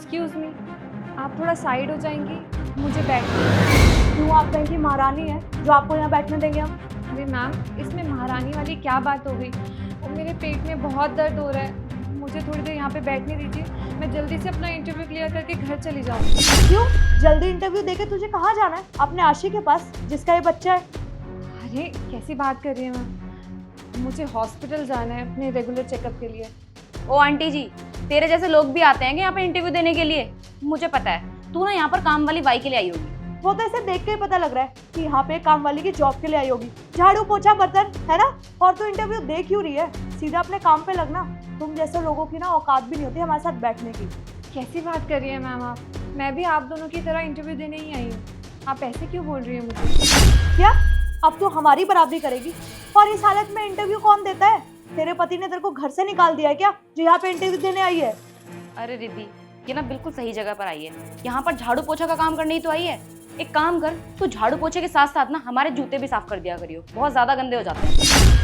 Excuse me, आप थोड़ा side हो जाएंगी, मुझे बैठना। क्यों, आप कहीं की महारानी है जो आपको यहाँ बैठने देंगे हम? अरे मैम, इसमें महारानी वाली क्या बात हो गई? और मेरे पेट में बहुत दर्द हो रहा है, मुझे थोड़ी देर यहाँ पे बैठने दीजिए, मैं जल्दी से अपना इंटरव्यू क्लियर करके घर चली जाऊँगी। क्यों, जल्दी इंटरव्यू देके तुझे कहाँ जाना है? अपने आशी के पास जिसका ये बच्चा है। अरे कैसी बात कर रही है मैम, मुझे हॉस्पिटल जाना है अपने रेगुलर चेकअप के लिए। ओ आंटी जी, तेरे जैसे लोग भी आते हैं यहाँ पे इंटरव्यू देने के लिए? मुझे पता है तू ना यहाँ पर काम वाली बाई के लिए आई होगी। वो तो ऐसे देख के ही पता लग रहा है कि यहाँ पे काम वाली की जॉब के लिए आई होगी। झाड़ू पोछा बर्तन है ना, और तू इंटरव्यू दे क्यों रही है? सीधा अपने काम पे लगना। तुम जैसे लोगों की ना औकात भी नहीं होती हमारे साथ बैठने की। कैसी बात कर रही है मैम आप? मैं भी आप दोनों की तरह इंटरव्यू देने ही आई हूँ, आप ऐसे क्यों बोल रही है मुझे? क्या अब तू हमारी बराबरी करेगी? और इस हालत में इंटरव्यू कौन देता है? तेरे पति ने तेरे को घर से निकाल दिया है क्या, जो यहाँ पे इंटरव्यू देने आई है? अरे रिद्धि, ये ना बिल्कुल सही जगह पर आई है। यहाँ पर झाड़ू पोछा का काम करने ही तो आई है। एक काम कर, तू झाड़ू पोछे के साथ साथ ना हमारे जूते भी साफ कर दिया करियो, बहुत ज्यादा गंदे हो जाते हैं।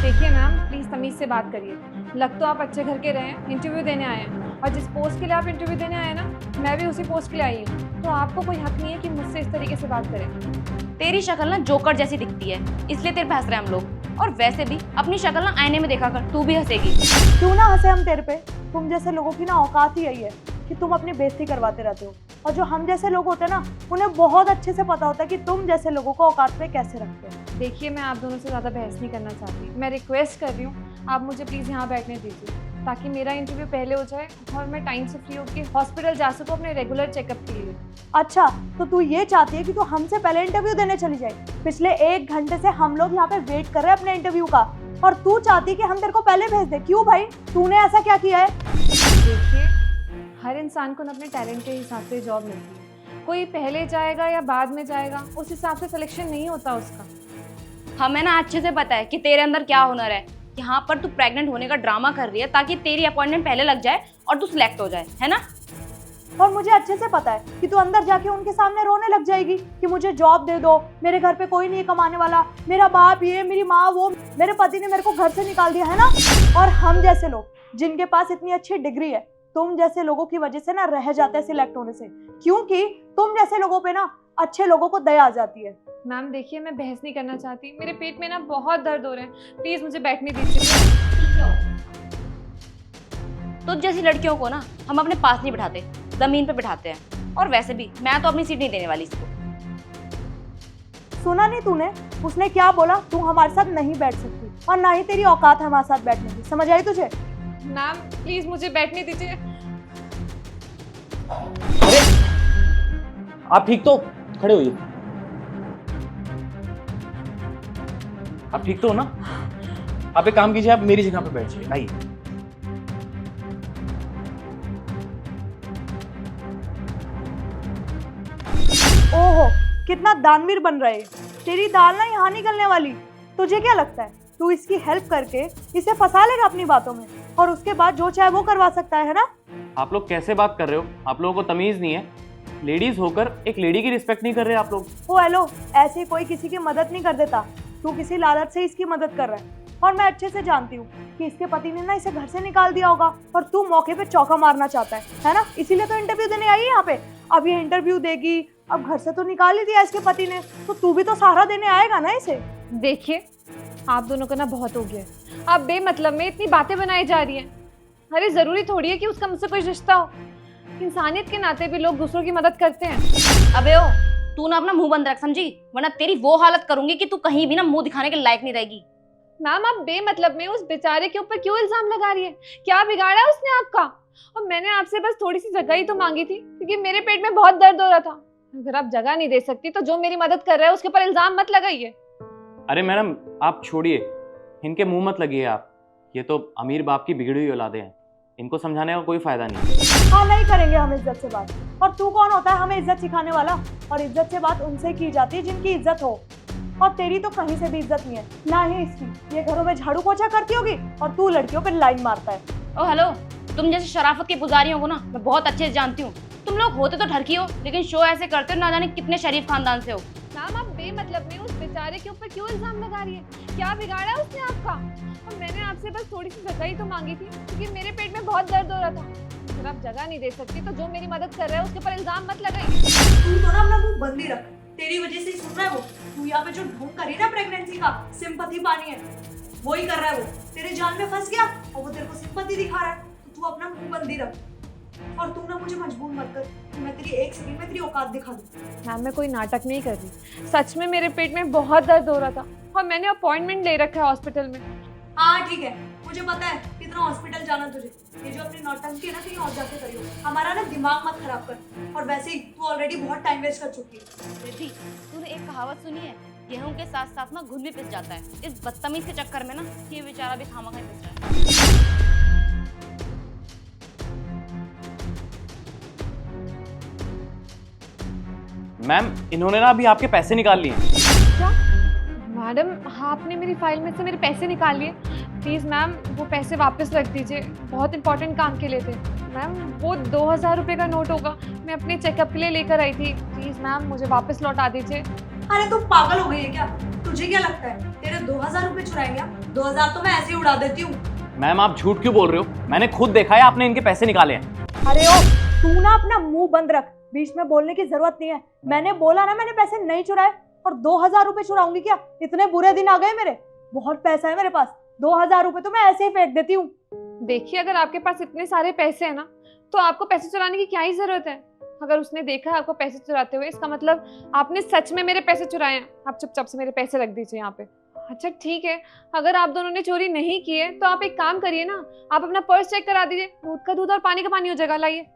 देखिए मैम, प्लीज़ तमीज़ से बात करिए। लग तो आप अच्छे घर के रहे हैं, इंटरव्यू देने आए हैं, और जिस पोस्ट के लिए आप इंटरव्यू देने आए हैं ना, मैं भी उसी पोस्ट के लिए आई हूँ, तो आपको कोई हक नहीं है कि मुझसे इस तरीके से बात करें। तेरी शक्ल ना जोकर जैसी दिखती है, इसलिए तेरे पे हंस रहे हैं हम लोग। और वैसे भी अपनी शक्ल ना आईने में देखा कर, तू भी हंसेगी। क्यों ना हंसे हम तेरे पे? तुम जैसे लोगों की ना औकात ही यही है कि तुम अपनी बेइज्जती करवाते रहते हो, और जो हम जैसे लोग होते हैं ना, उन्हें बहुत अच्छे से पता होता है कि तुम जैसे लोगों को औकात पे कैसे रखते हो। देखिए, मैं आप दोनों से ज़्यादा बहस नहीं करना चाहती, मैं रिक्वेस्ट कर रही हूँ, आप मुझे प्लीज़ यहाँ बैठने दीजिए, ताकि मेरा इंटरव्यू पहले हो जाए और मैं टाइम से फ्री होकर हॉस्पिटल जा सकूँ अपने रेगुलर चेकअप के लिए। अच्छा, तो तू ये चाहती है कि तू हमसे पहले इंटरव्यू देने चली जाए? पिछले 1 घंटे से हम लोग यहाँ पे वेट कर रहे हैं अपने इंटरव्यू का, और तू चाहती है कि हम तेरे को पहले भेज दे? क्यों भाई, तूने ऐसा क्या किया है? देखिए, हर इंसान को ना अपने टैलेंट के हिसाब से जॉब मिलती है, कोई पहले जाएगा या बाद में जाएगा उस हिसाब से सिलेक्शन नहीं होता उसका। हमें ना अच्छे से पता है कि तेरे अंदर क्या हुनर है। यहाँ पर तू प्रेग्नेंट होने का ड्रामा कर रही है ताकि तेरी अपॉइंटमेंट पहले लग जाए और तू सिलेक्ट हो जाए, है ना? और मुझे अच्छे से पता है कि तू अंदर जाके उनके सामने रोने लग जाएगी कि मुझे जॉब दे दो, मेरे घर पे कोई नहीं है कमाने वाला, मेरा बाप ये, मेरी माँ वो, मेरे पति ने मेरे को घर से निकाल दिया, है ना? और हम जैसे लोग जिनके पास इतनी अच्छी डिग्री है, तुम जैसे लोगों की वजह से ना रह जाते हैं सिलेक्ट होने से, क्योंकि तुम जैसे लोगों पे ना अच्छे लोगों को दया आ जाती है। मैम देखिए, मैं बहस नहीं करना चाहती, मेरे पेट में ना बहुत दर्द हो रहे हैं, प्लीज़ मुझे बैठने दीजिए। तुझ जैसी लड़कियों को ना हम अपने पास नहीं बिठाते, जमीन पे बिठाते हैं। और वैसे भी मैं तो अपनी सीट नहीं देने वाली इसको। सुना नहीं तूने उसने क्या बोला? तू हमारे साथ नहीं बैठ सकती, और ना ही तेरी औकात है हमारे साथ बैठने की, समझ आई तुझे? मैम प्लीज़ मुझे बैठने दीजिए। अरे आप ठीक तो? खड़े होइए। आप ठीक तो हो ना? आप एक काम कीजिए, आप मेरी जगह पे बैठ जाइए। आइए। ओहो, कितना दानवीर बन रहे हैं। तेरी दाल ना यहाँ निकलने वाली। तुझे क्या लगता है तू इसकी हेल्प करके इसे फंसा लेगा अपनी बातों में, और उसके बाद जो चाहे वो करवा सकता है ना? आप लोग कैसे बात कर रहे हो? आप लोगों को तमीज नहीं है? लेडीज होकर एक लेडी की रिस्पेक्ट नहीं कर रहे आप लोग। ओ हेलो, ऐसे कोई किसी की मदद नहीं कर देता। तू किसी लालच से इसकी मदद कर रहा है, और मैं अच्छे से जानती हूँ कि इसके पति ने ना इसे घर से निकाल दिया होगा, और तू मौके पे चौका मारना चाहता है ना? इसीलिए तो इंटरव्यू देने आई है यहाँ पे। अब ये इंटरव्यू देगी, अब घर से तो निकाल ही दिया इसके पति ने, तो तू भी तो सहारा देने आएगा ना इसे। देखिए, आप दोनों का ना बहुत हो गया है, आप बेमतलब में इतनी बातें बनाई जा रही हैं। अरे ज़रूरी थोड़ी है कि उसका मुझसे कोई रिश्ता हो, इंसानियत के नाते भी लोग दूसरों की मदद करते हैं। अबे ओ, तू ना अपना मुंह बंद रख, समझी? वरना तेरी वो हालत करूंगी कि तू कहीं भी ना मुंह दिखाने के लायक नहीं रहेगी। मैम आप बेमतलब में उस बेचारे के ऊपर क्यों इल्जाम लगा रही है? क्या बिगाड़ा है उसने आपका? और मैंने आपसे बस थोड़ी सी जगह ही तो मांगी थी, क्योंकि मेरे पेट में बहुत दर्द हो रहा था। अगर आप जगह नहीं दे सकती तो जो मेरी मदद कर रहा है उसके ऊपर इल्जाम मत लगाइए। अरे मैडम आप छोड़िए, इनके मुंह मत लगिए आप। ये तो अमीर बाप की बिगड़ी हुई औलादे हैं, इनको समझाने का कोई फायदा नहीं। हाँ, नहीं करेंगे हम इज्जत से बात। और तू कौन होता है हमें इज्जत सिखाने वाला? और इज्जत से बात उनसे की जाती है जिनकी इज्जत हो, और तेरी तो कहीं से भी इज्जत नहीं है, ना ही इसकी। ये घरों में झाड़ू पोछा करती होगी और तू लड़कियों पे लाइन मारता है। ओ हेलो, तुम जैसे शराफत की पुजारियों को ना मैं बहुत अच्छे से जानती हूँ। तुम लोग होते तो ठरकी हो, लेकिन शो ऐसे करते हो ना जाने कितने शरीफ खानदान से हो। मैम आप बेमतलब में उस बेचारे के ऊपर क्यों इल्जाम लगा रही है? क्या बिगाड़ा है उसने आपका? और मैंने आपसे बस थोड़ी सी जगह ही तो मांगी थी, क्योंकि मेरे पेट में बहुत दर्द हो रहा था। अगर आप जगह नहीं दे सकती तो जो मेरी मदद कर रहा है उसके ऊपर इल्जाम मत लगाइए। तू तो ना अपना मुंह बंद ही रख, तेरी वजह से ही सुन रहा है वो। तू यहाँ पे जो ढोंग करी ना प्रेगनेंसी का, सिंपैथी पानी है, वो ही कर रहा है वो। तेरे जाल में फंस गया और वो तेरे को सिंपैथी दिखा रहा है, तो तू अपना मुंह बंद ही रख। और तू ना मुझे मजबूर मत कर कि मैं तेरी 1 सेकंड में तेरी औकात दिखा दूं। मैम मैं कोई नाटक नहीं कर रही, सच में मेरे पेट में बहुत दर्द हो रहा था और मैंने अपॉइंटमेंट ले रखा है हॉस्पिटल में। हाँ ठीक है, मुझे पता है कितना हॉस्पिटल जाना तुझे। ये जो अपनी नौटंकी है ना कहीं और जाके करियो, हमारा ना दिमाग मत खराब कर। और वैसे ही तू ऑलरेडी बहुत टाइम वेस्ट कर चुकी है। रिद्धि, तूने एक कहावत सुनी है, गेहूं के साथ साथ ना घुन भी पिस जाता है। इस बदतमीज के चक्कर में ना ये बेचारा भी खामखा ही पिस रहा है। मैम इन्होंने ना अभी आपके पैसे निकाल लिए। क्या मैडम, हाँ आपने मेरी फाइल में से मेरे पैसे निकाल लिए। प्लीज़ मैम वो पैसे वापस रख दीजिए, बहुत इंपॉर्टेंट काम के लिए थे। मैम वो 2000 रुपये का नोट होगा, मैं अपने चेकअप के लिए लेकर आई थी। प्लीज़ मैम मुझे वापस लौटा दीजिए। अरे तू पागल हो गई है क्या? तुझे क्या लगता है तेरे 2000 रुपए चुराएंगे? 2000 तो मैं ऐसे ही उड़ा देती हूँ। मैम आप झूठ क्यों बोल रहे हो? मैंने खुद देखा है आपने इनके पैसे निकाले हैं। अरे ओ, तू ना अपना मुंह बंद रख, बीच में बोलने की जरूरत नहीं है। मैंने बोला ना मैंने पैसे नहीं चुराए, और 2000 रुपए चुराऊंगी क्या? इतने बुरे दिन आ गए मेरे, बहुत पैसा है मेरे पास। 2000 रुपए तो मैं ऐसे ही फेंक देती हूँ। देखिए अगर आपके पास इतने सारे पैसे हैं ना तो आपको पैसे चुराने की क्या ही जरूरत है। अगर उसने देखा है आपको पैसे चुराते हुए, इसका मतलब आपने सच में मेरे पैसे चुराए हैं। आप चुपचाप से मेरे पैसे रख दीजिए यहाँ पे। अच्छा ठीक है, अगर आप दोनों ने चोरी नहीं की है तो आप एक काम करिए ना, आप अपना पर्स चेक करा दीजिए। दूध का दूध और पानी का पानी हो जाएगा। लाइए।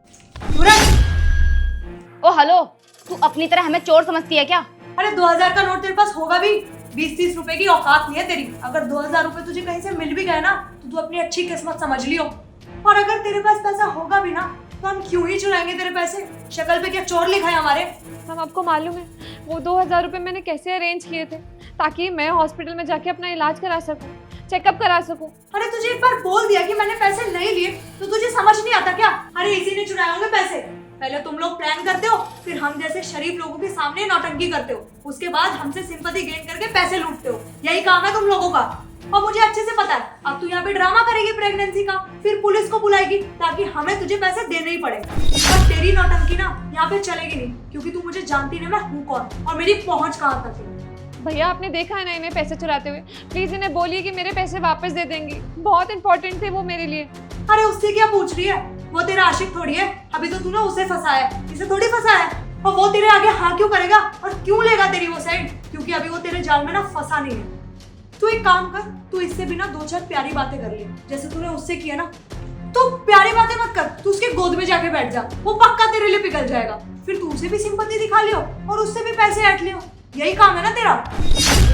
ओ हेलो, तू अपनी तरह हमें चोर समझती है क्या? अरे 2000 का नोट तेरे पास होगा भी, 20-30 रुपए की औकात नहीं है तेरी। अगर 2000 रुपए तुझे कहीं से मिल भी गए ना तो तू अपनी अच्छी किस्मत समझ लियो। और अगर तेरे पास पैसा होगा भी ना तो हम क्यों ही चुराएंगे तेरे पैसे? शक्ल पे क्या चोर लिखा है हमारे? मैम आपको मालूम है वो 2000 रुपये मैंने कैसे अरेंज किए थे ताकि मैं हॉस्पिटल में जाके अपना इलाज करा सकूं, चेकअप करा सकूं। अरे तुझे एक बार बोल दिया कि मैंने पैसे नहीं लिए तो तुझे समझ नहीं आता क्या? अरे इसी ने चुराए होंगे पैसे। पहले तुम लोग प्लान करते हो, फिर हम जैसे शरीफ लोगों के सामने नौटंकी करते हो, उसके बाद हमसे सिंपैथी गेन करके पैसे लूटते हो। यही काम है तुम लोगों का। और मुझे अच्छे से पता है अब तू यहाँ पे ड्रामा करेगी प्रेगनेंसी का, फिर पुलिस को बुलाएगी ताकि हमें तुझे पैसे देने ही पड़े। पर तेरी नौटंकी ना यहाँ पे चलेगी नहीं, क्योंकि तू मुझे जानती नहीं मैं हूँ कौन और मेरी पहुंच कहाँ तक है। भैया आपने देखा है ना इन्हें पैसे चुराते हुए, प्लीज इन्हें बोलिए कि मेरे पैसे वापस दे देंगी, बहुत इंपॉर्टेंट थे वो मेरे लिए। अरे उससे क्या पूछ रही है? वो तेरा आशिक थोड़ी है, अभी तो तू ना उसे फंसाया है, इसे थोड़ी फंसाया है। और वो तेरे आगे हाँ क्यों करेगा और क्यों लेगा तेरी वो साइड? क्योंकि अभी वो तेरे जाल में ना फंसा नहीं है। तू एक काम कर, तू इससे भी ना 2-4 प्यारी बातें कर ले, जैसे तूने उससे किया ना। तू प्यारी बातें मत कर, तू उसके गोद में जाके बैठ जा, वो पक्का तेरे लिए पिघल जाएगा। फिर तू उसे भी सिंपैथी दिखा लियो और उससे भी पैसे ऐंठ लियो, यही काम है ना तेरा।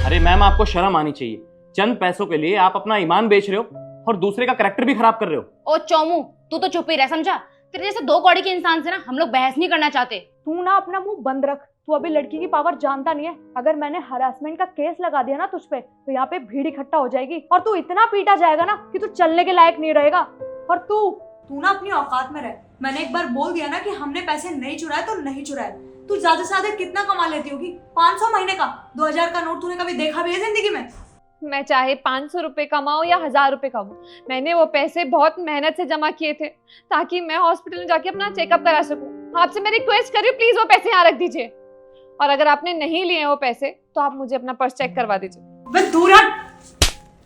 अरे मैम आपको शर्म आनी चाहिए। चंद पैसों के लिए आप अपना ईमान बेच रहे हो और दूसरे का कैरेक्टर भी खराब कर रहे हो। ओ चौमू, तू तो चुप ही रह, समझा? तेरे जैसे 2 कौड़ी के इंसान से ना हम लोग बहस नहीं करना चाहते। तू ना अपना मुंह बंद रख, तू अभी लड़की की पावर जानता नहीं है। अगर मैंने हरासमेंट का केस लगा दिया ना तुझ पे तो यहाँ पे भीड़ इकट्ठा हो जाएगी और तू इतना पीटा जाएगा ना कि तू चलने के लायक नहीं रहेगा। और तू ना अपनी औकात में रह। मैंने एक बार बोल दिया ना कि हमने पैसे नहीं चुराए तो नहीं चुराए। तू ज्यादा से ज्यादा कितना कमा लेती होगी? 500 महीने का? 2000 का नोट तूने कभी देखा भी है जिंदगी में? मैं चाहे 500 रुपये कमाऊँ या 1000 रुपये कमाऊँ, मैंने वो पैसे बहुत मेहनत से जमा किए थे ताकि मैं हॉस्पिटल में जाके अपना चेकअप करा सकूँ। आपसे मैं रिक्वेस्ट कर रही हूँ प्लीज वो पैसे यहाँ रख दीजिए, और अगर आपने नहीं लिए वो पैसे तो आप मुझे अपना पर्स चेक करवा दीजिए। बस दूर हट।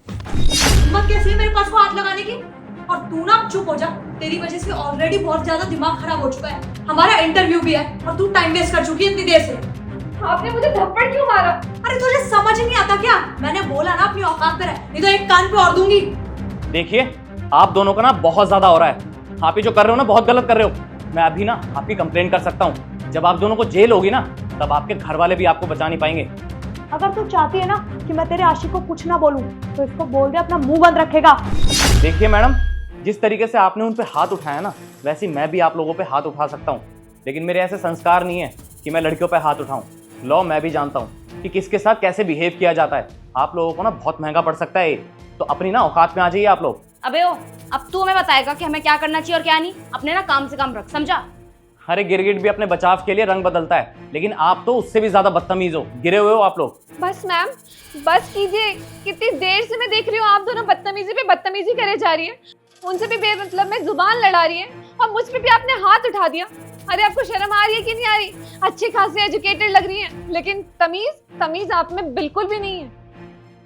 हिम्मत कैसी है मेरे पर्स को हाथ लगाने की? और तू ना चुप हो जा, तेरी वजह से ऑलरेडी बहुत ज्यादा दिमाग खराब हो चुका है। हमारा इंटरव्यू भी है और तू टाइम वेस्ट कर चुकी है इतनी देर से। आपने मुझे थप्पड़ क्यों मारा? अरे तुझे समझ ही नहीं आता क्या? मैंने बोला ना अपनी औकात पे रह, नहीं तो एक कान पे और दूंगी। देखिए आप दोनों का ना बहुत ज्यादा हो रहा है। आप ये जो कर रहे हो ना बहुत गलत कर रहे हो। मैं अभी ना आपकी कंप्लेंट कर सकता हूँ। जब आप दोनों को जेल होगी ना तब आपके घर वाले भी आपको बचा नहीं पाएंगे। अगर तू चाहती है ना कि मैं तेरे आशिक को कुछ ना बोलूं तो इसको बोल दे अपना मुंह बंद रखेगा। देखिए मैडम, जिस तरीके से आपने उन पे हाथ उठाया ना वैसे मैं भी आप लोगों पे हाथ उठा सकता हूँ, लेकिन मेरे ऐसे संस्कार नहीं है कि मैं लड़कियों पे हाथ उठाऊं। लॉ मैं भी जानता हूँ कि किसके साथ कैसे बिहेव किया जाता है। आप लोगों को ना बहुत महंगा पड़ सकता है ये, तो अपनी ना औकात में आ जाइए आप लोग। अबे ओ, अब तू हमें बताएगा कि हमें क्या करना चाहिए और क्या नहीं। अपने ना काम से काम रख, समझा? अरे गिरगिट भी अपने बचाव के लिए रंग बदलता है, लेकिन आप तो उससे भी ज्यादा बदतमीज हो, गिरे हुए हो आप लोग। बस मैम बस कीजिए, कितनी देर से मैं देख रही हूँ आप दोनों बदतमीजी पे बदतमीजी करे जा रही है। उनसे भी बेमतलब में जुबान लड़ा रही है और मुझ पे भी आपने हाथ उठा दिया। अरे आपको शर्म आ रही है कि नहीं आ रही? अच्छी खासी एजुकेटेड लग रही हैं, लेकिन तमीज आप में बिल्कुल भी नहीं है।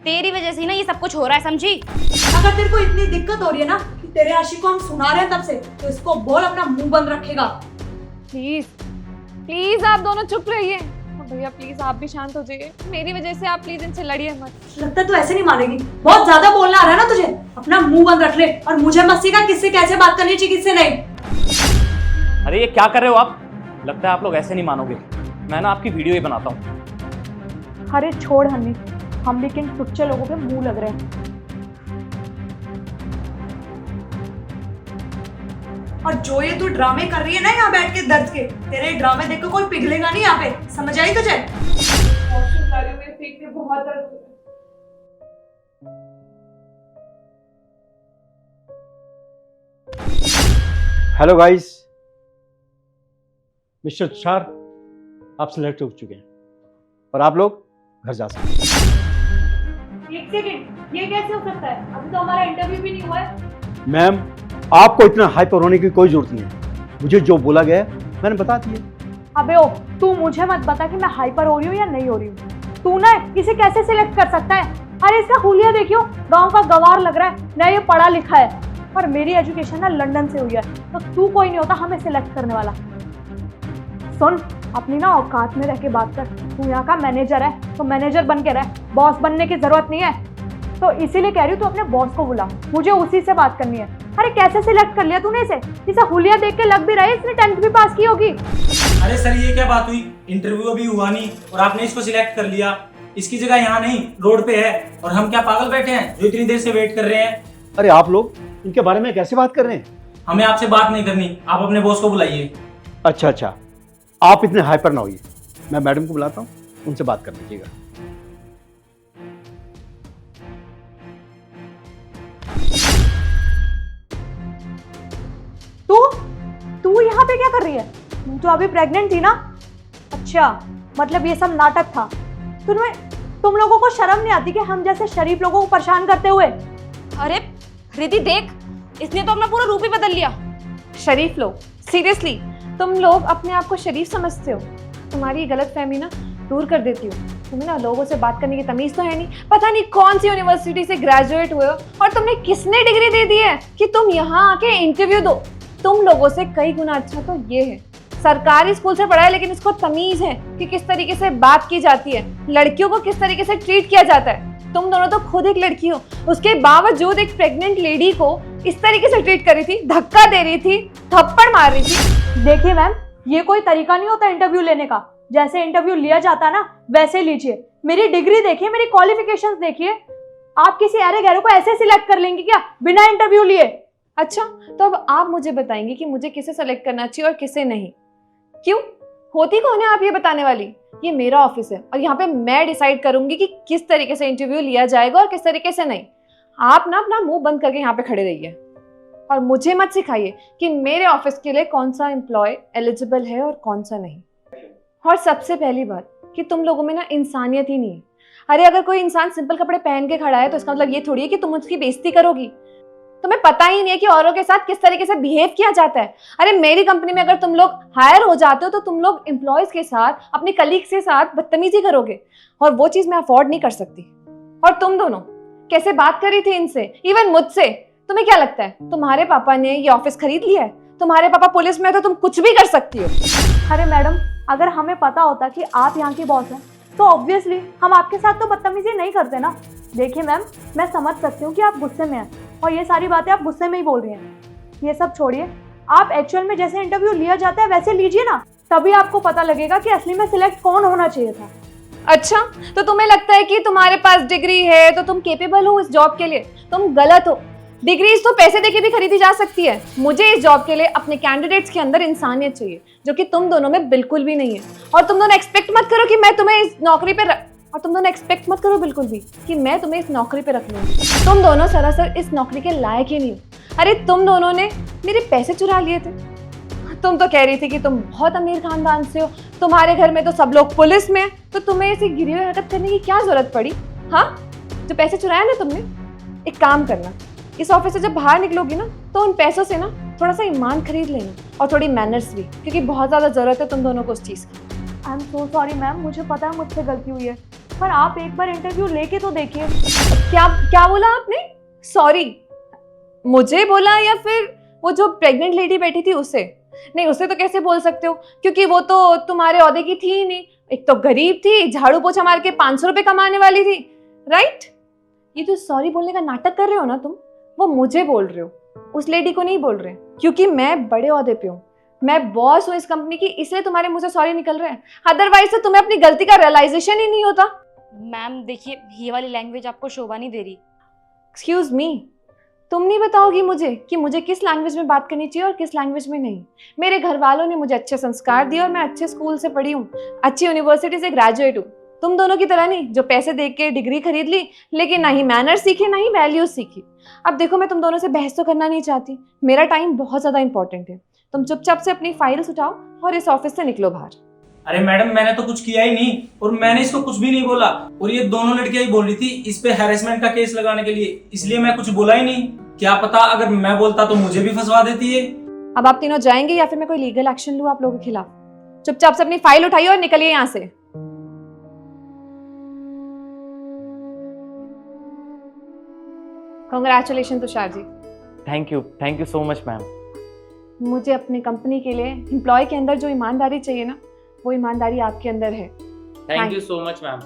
तेरी वजह से ही ना ये सब कुछ हो रहा है, समझी? अगर तेरे को इतनी दिक्कत हो रही है ना कि तेरे आशिक को हम सुना रहे हैं तब से, तो इसको बोल अपना मुंह बंद रखेगा। प्लीज आप दोनों चुप रहिए। भैया प्लीज आप भी शांत हो जाइए, मेरी वजह से आप प्लीज इनसे लड़िए मत। लगता है तू ऐसे नहीं मानेगी, बहुत ज्यादा बोलना आ रहा है ना तुझे। अपना मुंह बंद रख ले और मुझे मत सिखा किससे कैसे बात करनी चाहिए किससे नहीं। अरे ये क्या कर रहे हो आप? लगता है आप लोग ऐसे नहीं मानोगे। मैं ना आपकी वीडियो ही बनाता हूँ। अरे छोड़ हन्नी, हम भी किन टुच्चे लोगों के मुंह लग रहे हैं। और जो ये तू ड्रामे कर रही है ना यहाँ बैठ के दर्द के, तेरे ड्रामे देख के कोई पिघलेगा नहीं यहाँ पे, समझ आई तुझे? मेरे पेट में बहुत दर्द हो रहा है। हेलो गाइस, मिस्टर तुषार आप सिलेक्ट हो चुके हैं और आप लोग घर जा सकते हैं। एक सेकंड, ये कैसे हो सकता है? अभी तो हमारा इंटरव्यू भी नहीं हुआ है। मैम, आपको इतना हाइपर होने की कोई जरूरत नहीं है। मुझे जो बोला गया है मैंने बता दिया। अबे ओ, तू मुझे मत बता कि मैं हाइपर हो रही हूँ या नहीं हो रही हूँ। तू ना इसे कैसे सिलेक्ट कर सकता है? अरे इसका हुलिया देखियो, गांव का गवार लग रहा है ना, ये पढ़ा लिखा है और मेरी एजुकेशन ना लंदन से हुई है, तो तू कोई नहीं होता हमें सिलेक्ट करने वाला। सुन, अपनी ना औकात में रह के बात कर। तू यहाँ का मैनेजर है तो मैनेजर बन के रह, बॉस बनने की जरूरत नहीं है। तो इसीलिए कह रही हूँ तू अपने बॉस को बुला, मुझे उसी से बात करनी है। अरे कैसे सिलेक्ट कर लिया तूने इसे? इसे हुलिया देख के लग भी रहा है इसने 10th भी पास की होगी। अरे सर ये क्या बात हुई? इंटरव्यू अभी हुआ नहीं और आपने इसको सिलेक्ट कर लिया। इसकी जगह यहाँ नहीं रोड पे है और हम क्या पागल बैठे हैं जो इतनी देर से वेट कर रहे हैं? अरे आप लोग इनके बारे में कैसे बात कर रहे हैं? हमें आपसे बात नहीं करनी, आप अपने बॉस को बुलाइए। अच्छा, आप इतने हाइपर ना होइए, मैं मैडम को बुलाता हूँ, उनसे बात कर लीजिएगा। तू यहाँ पे क्या कर रही है? तू तो अभी प्रेग्नेंट थी ना? अच्छा, मतलब ये सब नाटक था। तुम लोगों को शर्म नहीं आती कि हम जैसे शरीफ लोगों को परेशान करते हुए? अरे रिद्धि देख, इसने तो अपना पूरा रूप ही बदल लिया। शरीफ लोग? सीरियसली तुम लोग अपने आप को शरीफ समझते हो? तुम्हारी गलतफहमी ना दूर कर देती हूँ। तुम्हें ना लोगों से बात करने की तमीज तो है नहीं। पता नहीं कौन सी यूनिवर्सिटी से ग्रेजुएट हुए हो और तुमने किसने डिग्री दे दी है कि तुम यहाँ आके इंटरव्यू दो। तुम लोगों से कई गुना अच्छा तो ये है, सरकारी स्कूल से पढ़ा है लेकिन इसको तमीज है कि किस तरीके से बात की जाती है, लड़कियों को किस तरीके से ट्रीट किया जाता है। तुम दोनों तो खुद एक लड़की हो, उसके बावजूद एक प्रेग्नेंट लेडी को इस तरीके से ट्रीट कर रही थी, धक्का दे रही थी, थप्पड़ मार रही थी। देखिए मैम, ये कोई तरीका नहीं होता इंटरव्यू लेने का। जैसे इंटरव्यू लिया जाता है ना वैसे लीजिए। मेरी डिग्री देखिए, मेरी क्वालिफिकेशंस देखिए। आप किसी अरे गैरों को ऐसे सिलेक्ट कर लेंगे क्या बिना इंटरव्यू लिए? अच्छा, तो अब आप मुझे बताएंगे कि मुझे किसे सेलेक्ट करना चाहिए और किसे नहीं? क्यों? होती कौन है आप ये बताने वाली? ये मेरा ऑफिस है और यहाँ पे मैं डिसाइड करूंगी कि किस तरीके से इंटरव्यू लिया जाएगा और किस तरीके से नहीं। आप ना अपना मुंह बंद करके यहाँ पे खड़े रहिए और मुझे मत सिखाइए कि मेरे ऑफिस के लिए कौन सा एम्प्लॉय एलिजिबल है और कौन सा नहीं। और सबसे पहली बात कि तुम लोगों में ना इंसानियत ही नहीं है। अरे अगर कोई इंसान सिंपल कपड़े पहन के खड़ा है तो इसका मतलब ये थोड़ी है कि तुम उसकी बेइज्जती करोगी। तुम्हें पता ही नहीं है कि औरों के साथ किस तरीके से बिहेव किया जाता है। अरे मेरी कंपनी में अगर तुम लोग हायर हो जाते हो तो तुम लोग एम्प्लॉयज के साथ, अपने कलीग्स के साथ बदतमीजी करोगे और वो चीज मैं अफोर्ड नहीं कर सकती। और तुम दोनों कैसे बात कर रही थी इनसे, इवन मुझसे? तुम्हें क्या लगता है तुम्हारे पापा ने ये ऑफिस खरीद लिया है? तुम्हारे पापा पुलिस में है तो तुम कुछ भी कर सकती हो। अरे मैडम, अगर हमें पता होता कि आप यहाँ की बॉस हैं तो ऑब्वियसली हम आपके साथ तो बदतमीजी नहीं करते ना। देखिए मैम, मैं समझ सकती हूँ कि आप गुस्से में हैं और ये सारी बातें आप गुस्से में ही बोल रही हैं। ये सब छोड़िए, आप एक्चुअल में जैसे इंटरव्यू लिया जाता है वैसे लीजिए ना, तभी आपको पता लगेगा कि असली में सिलेक्ट कौन होना चाहिए था। अच्छा, तो तुम्हें लगता है कि तुम्हारे पास डिग्री है तो तुम केपेबल हो इस जॉब के लिए? तुम गलत हो। डिग्रीज तो पैसे देके भी खरीदी जा सकती है। मुझे इस जॉब के लिए अपने कैंडिडेट्स के अंदर इंसानियत चाहिए, जो कि तुम दोनों में बिल्कुल भी नहीं है। और तुम दोनों एक्सपेक्ट मत करो कि मैं तुम्हें इस नौकरी पे बिल्कुल भी कि मैं तुम्हें इस नौकरी पे रख लूंगी। तुम दोनों सरासर इस नौकरी के लायक ही नहीं हो। अरे तुम दोनों ने मेरे पैसे चुरा लिए थे। तुम तो कह रही थी कि तुम बहुत अमीर खानदान से हो, तुम्हारे घर में तो सब लोग पुलिस में, तो तुम्हें ऐसी गिरी हुई हरकत करने की क्या जरूरत पड़ी? हाँ, जो पैसे चुराए ना तुमने, एक काम करना, इस ऑफिस से जब बाहर निकलोगी ना तो उन पैसों से ना थोड़ा सा ईमान खरीद लेना और थोड़ी मैनर्स भी, क्योंकि बहुत ज़्यादा ज़रूरत है तुम दोनों को उस चीज़ की। I am so sorry ma'am, मुझे पता है मुझसे गलती हुई है, पर आप एक बार इंटरव्यू लेके तो देखिए। क्या क्या बोला आपने? सॉरी मुझे बोला या फिर वो जो प्रेग्नेंट लेडी बैठी थी उसे? नहीं, उसे तो कैसे बोल सकते हो, क्योंकि वो तो तुम्हारे ओहदे की थी ही नहीं। एक तो गरीब थी, झाड़ू पोछा मार के 500 रुपए कमाने वाली थी, राइट? ये जो सॉरी बोलने का नाटक कर रहे हो ना तुम, वो मुझे बोल रहे हो, उस लेडी को नहीं बोल रहे, क्योंकि मैं बड़े ओहदे पे हूँ, मैं बॉस हूँ इस कंपनी की, इसलिए तुम्हारे मुंह से सॉरी निकल रहे हैं। अदरवाइज तो तुम्हें अपनी गलती का रियलाइजेशन ही नहीं होता। मैम देखिए, ये वाली लैंग्वेज आपको शोभा नहीं दे रही। एक्सक्यूज मी, तुम नहीं बताओगी मुझे कि मुझे किस लैंग्वेज में बात करनी चाहिए और किस लैंग्वेज में नहीं? मेरे घर वालों ने मुझे अच्छे संस्कार दिए और मैं अच्छे स्कूल से पढ़ी हूँ, अच्छी यूनिवर्सिटी से ग्रेजुएट हूँ। तुम दोनों की तरह नहीं जो पैसे दे के डिग्री खरीद ली, लेकिन ना ही मैनर सीखे ना ही वैल्यूज सीखी। अब देखो, मैं तुम दोनों से बहस तो करना नहीं चाहती, मेरा टाइम बहुत ज़्यादा इंपॉर्टेंट है। तुम चुपचाप से अपनी फाइल्स उठाओ और इस ऑफिस से निकलो बाहर। अरे मैडम, मैंने तो कुछ किया ही नहीं और मैंने इसको कुछ भी नहीं बोला, और ये दोनों लड़कियां ही बोल रही थी इस पे हैरेसमेंट का केस लगाने के लिए, इसलिए मैं कुछ बोला ही नहीं। क्या पता अगर मैं बोलता तो मुझे भी फंसवा देती है। अब आप तीनों जाएंगे या फिर मैं कोई लीगल एक्शन लूँ आप लोगों के खिलाफ? चुपचाप से अपनी फाइल उठाइए और निकलिए यहाँ से। Congratulation Tushar ji. Thank you so much ma'am. मुझे अपनी कंपनी के लिए एम्प्लॉय के अंदर जो ईमानदारी चाहिए ना, वो ईमानदारी आपके अंदर है। Thank you so much ma'am.